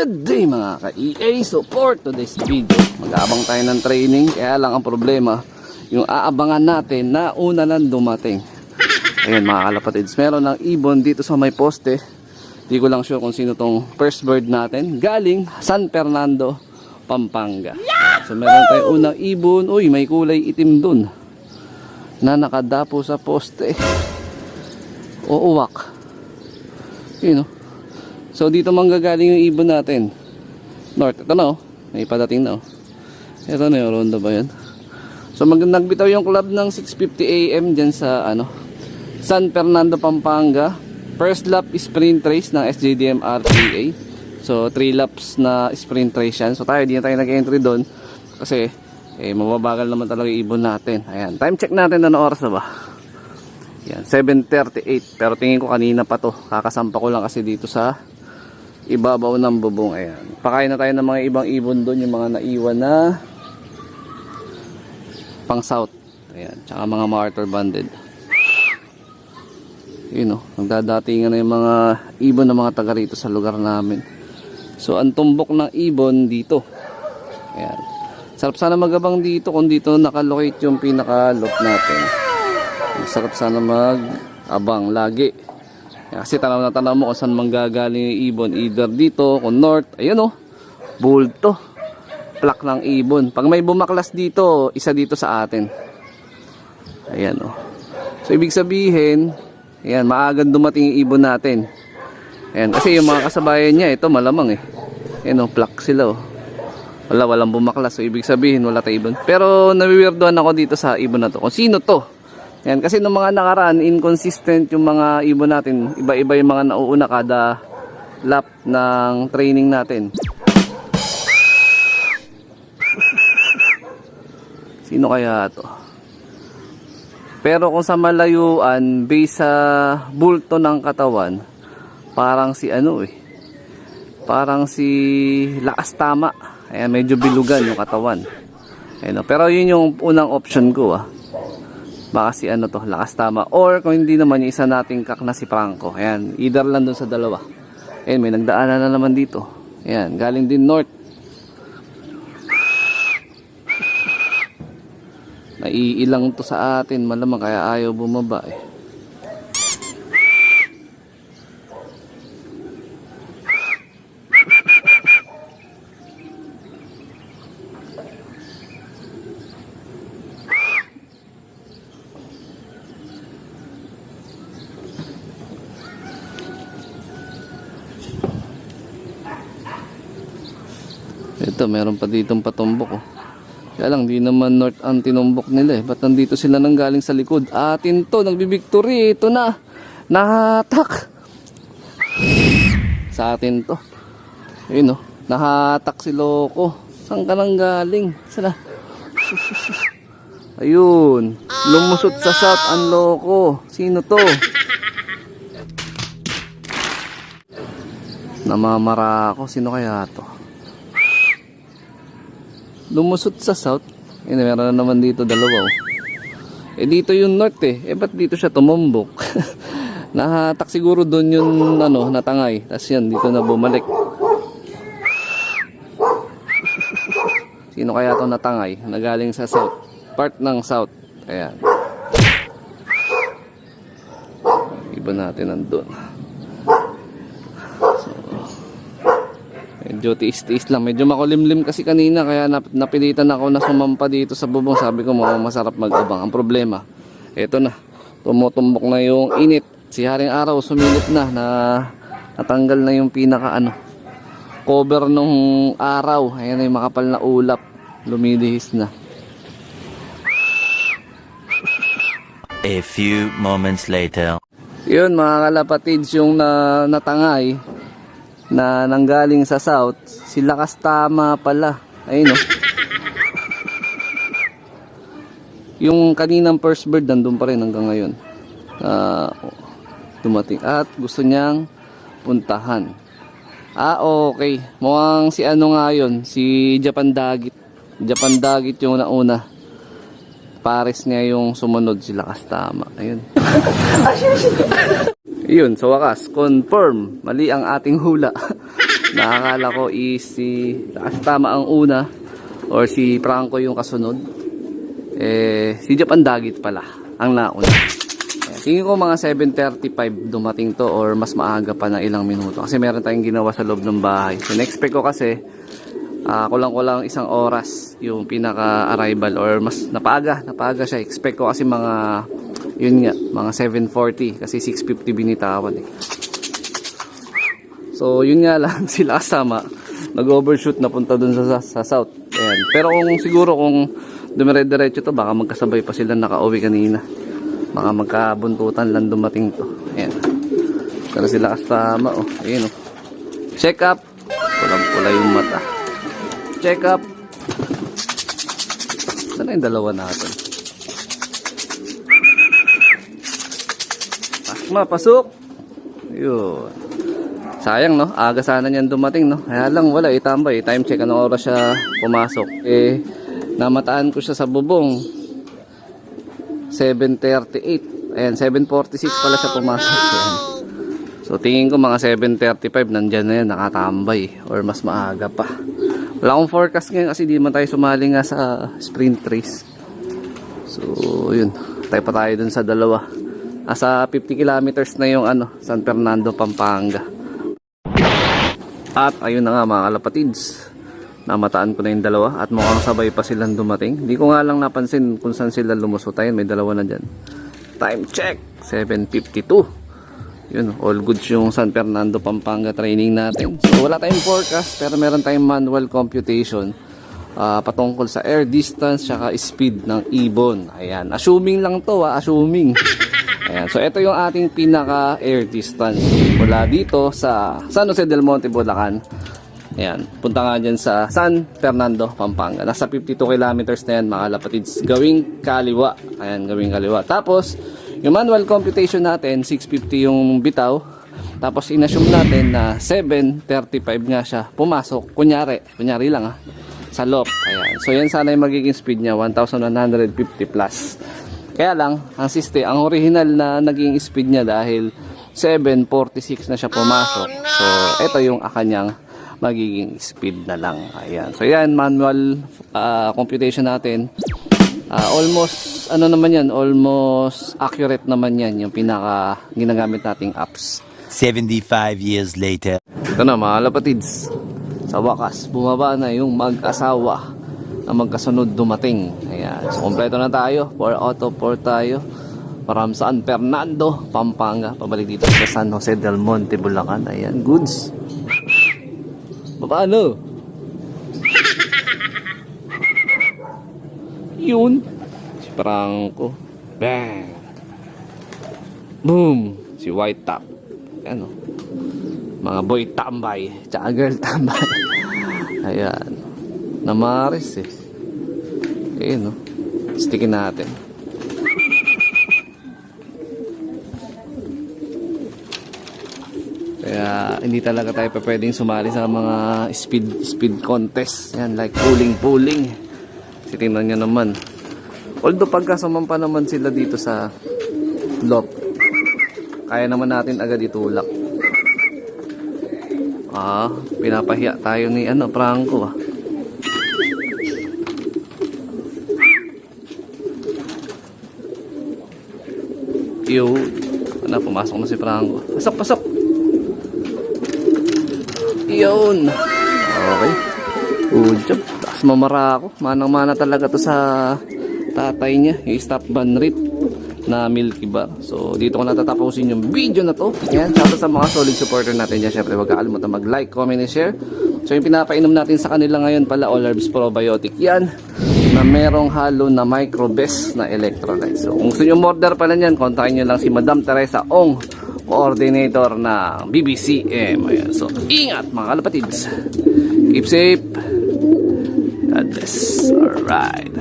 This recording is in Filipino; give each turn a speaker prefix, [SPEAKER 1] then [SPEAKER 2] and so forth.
[SPEAKER 1] Good day mga ka-EA. So for today's video, mag-aabang tayo ng training. Kaya lang ang problema, yung aabangan natin na una lang dumating. Ayan mga kalapatids, meron ng ibon dito sa may poste. Di ko lang sure kung sino tong first bird natin. Galing San Fernando, Pampanga. So meron tayong unang ibon. Uy, may kulay itim dun na nakadapo sa poste. Uuwak. Yun o. So dito manggagaling yung ibon natin. North, ito na o. May padating na o. Ito na yung ronda ba yun? So nagbitaw yung club ng 6:50 AM dyan sa San Fernando, Pampanga. First lap sprint race ng SJDM RTA. So 3 laps na sprint race yan. So tayo, di na tayo nag-entry doon. Kasi mababagal naman talaga yung ibon natin. Ayan, time check natin, ano oras na ba? Yan, 7:38. Pero tingin ko kanina pa to. Kakasampa ko lang kasi dito sa ibabaw ng bubong. Ayan, pakain na tayo ng mga ibang ibon doon, yung mga naiwan na pang south. Ayan, tsaka mga martyr banded. Yun o, nagdadatingan na yung mga ibon ng mga taga rito sa lugar namin. So ang tumbok ng ibon dito. Ayan, sarap sana magabang dito kung dito nakalocate yung pinaka-loop natin. Sarap sana mag-abang lagi. Kasi tanaw na tanaw mo kung saan manggagaling yung ibon. Either dito, kung north, ayun o, bulto, plak ng ibon. Pag may bumaklas dito, isa dito sa atin. Ayan o. So ibig sabihin, ayan, maagang dumating yung ibon natin. Ayan, kasi yung mga kasabayan niya, ito malamang Ayan o, plak sila o. Walang bumaklas. So ibig sabihin, wala tayong ibon. Pero nawiwirdohan ako dito sa ibon na to. Kung sino to? Yan, kasi nung mga nakaraan, inconsistent yung mga ibon natin. Iba-iba yung mga nauuna kada lap ng training natin. Sino kaya to? Pero kung sa malayuan, base sa bulto ng katawan, parang si parang si Lakas Tama. Ayan, medyo bilugan yung katawan. Ayan, pero yun yung unang option ko Baka si Lakas Tama. Or kung hindi naman, yung isa nating kak na si Franco. Ayan, either lang dun sa dalawa. Ayan, may nagdaanan na naman dito. Ayan, galing din north. Naiilang to sa atin, malamang kaya ayaw bumaba Ito, meron pa ditong patumbok Kaya lang, di naman north ang tinumbok nila Ba't nandito sila nang galing sa likod? Atin to, nagbibictory. Ito na, nahatak sa atin to. Ayun nahatak si Loko. Saan ka nang galing? Sana. Ayun, lumusot sa south ang Loko. Sino to? Namamara ako. Sino kaya to? Lumusot sa south. Meron na naman dito dalawa dito yung north ba't dito siya tumumbok? Nahatak siguro doon yung natangay. Tapos yan, dito na bumalik. Sino kaya to natangay? Nagaling sa south, part ng south. Ayan, iba natin nandun. Medyo tiis-tiis lang. Medyo makulimlim kasi kanina. Kaya napilitan ako na sumampa dito sa bubong. Sabi ko masarap mag-abang. Ang problema, eto na. Tumutumbok na yung init. Si Haring Araw sumilip na. Natanggal na yung pinaka cover nung araw. Ayan na yung makapal na ulap. Lumilihis na.
[SPEAKER 2] A few moments later.
[SPEAKER 1] Yun mga kalapatids, yung natangay na nanggaling sa south, si Lakas Tama pala. Ayun yung kaninang first bird nandun pa rin hanggang ngayon. Dumating at gusto niyang puntahan. Okay, mukhang si nga yun, si Japan Dagit. Japan Dagit yung nauna. Pares niya yung sumunod, si Lakas Tama. Ayun. Yun, sa wakas, confirm. Mali ang ating hula. Nakakala ko is si tama ang una or si Franco yung kasunod. Si Japan Dagit pala ang nauna. Tingin ko mga 7:35 dumating to or mas maaga pa ng ilang minuto kasi meron tayong ginawa sa loob ng bahay. So na-expect ko kasi kulang-kulang isang oras yung pinaka-arrival or mas napaaga siya. Expect ko kasi mga yun nga, mga 7:40 kasi 6:50 binitawan eh. So yun nga lang sila kasama nag-overshoot na punta dun sa south. Ayan. Pero kung dumire-diretso to baka magkasabay pa sila nakauwi kanina. Baka magkabuntutan lang dumating to. Ayan. Pero sila kasama oh. Ayan oh. Check up. Pulang-pula yung mata. Check up. Saan na yung dalawa natin? Pasok. Yun. Sayang no, aga sana niyan dumating no. Kaya lang wala itambay. Time check anong oras siya pumasok. Namataan ko siya sa bubong. 7:38. Ayan, 7:46 pala siya pumasok. Ayan. So tingin ko mga 7:35 nandyan na yan, nakatambay or mas maaga pa. Wala akong forecast ngayon kasi di man tayo sumali nga sa sprint race. So yun, tayo pa tayo dun sa dalawa. Sa 50 kilometers na yung San Fernando, Pampanga. At ayun na nga mga kalapatids, namataan ko na yung dalawa at mukhang sabay pa silang dumating. Hindi ko nga lang napansin kung saan sila lumusot. Ayun, may dalawa na dyan. Time check 7:52. Yun, all goods yung San Fernando, Pampanga training natin. So wala tayong forecast pero meron tayong manual computation patungkol sa air distance tsaka speed ng ibon. Ayan, assuming lang to assuming. Ayan, so ito yung ating pinaka air distance mula dito sa San Jose del Monte, Bulacan. Ayan, punta nga dyan sa San Fernando, Pampanga. Nasa 52 kilometers na yan mga kalapatids. Gawing kaliwa. Ayan, gawing kaliwa. Tapos, yung manual computation natin, 650 yung bitaw. Tapos, inassume natin na 7:35 nga siya pumasok. Kunyari lang sa loop. Ayan. So, yan sana yung magiging speed niya, 1,150 plus. Kaya lang, ang original na naging speed niya dahil 7:46 na siya pumasok. So, ito yung kanyang magiging speed na lang. Ayan. So, yan, manual computation natin. Almost accurate naman yan yung pinaka ginagamit nating apps.
[SPEAKER 2] 75 years later.
[SPEAKER 1] Ito na mga kalapatids. Sa wakas, bumaba na yung mag-asawa na magkasunod dumating. Ayan. So, kompleto na tayo. 4 out of 4 tayo. From San Fernando, Pampanga. Pabalik dito sa San Jose del Monte, Bulacan. Ayan. Goods. Paano? Yun. Si Franco. Bang. Boom. Si White Top. Ano? Mga boy tambay. Tsaka girl tambay. Ayan. Namaris eh. Ayan no. Stickin natin. Kaya hindi talaga tayo pwedeng sumali sa mga speed contest. Yan, like pulling. Kasi tingnan nyo naman. Although pagka sumampa naman sila dito sa loop, kaya naman natin agad itulak. Pinapahiya tayo ni Franco pumasok na si Franco. Pasok. Yun. Okay. Good job. Tapos mamara ako. Manang-mana talaga to sa tatay niya. Yung stop ban rate na Milky Bar. So, dito ko natatapusin yung video na to. Yan. Shout out sa mga solid supporter natin dyan. Siyempre, huwag kakalimutan mag-like, comment, and share. So, yung pinapainom natin sa kanila ngayon pala, All Herbs Probiotic. Yan. Na merong halo na microbes na electrolytes. So, kung gusto nyo order pala nyan, kontakin nyo lang si Madam Teresa Ong, coordinator na BBCM. Ayan. So, ingat mga kalapatids. Keep safe. God bless. Alright.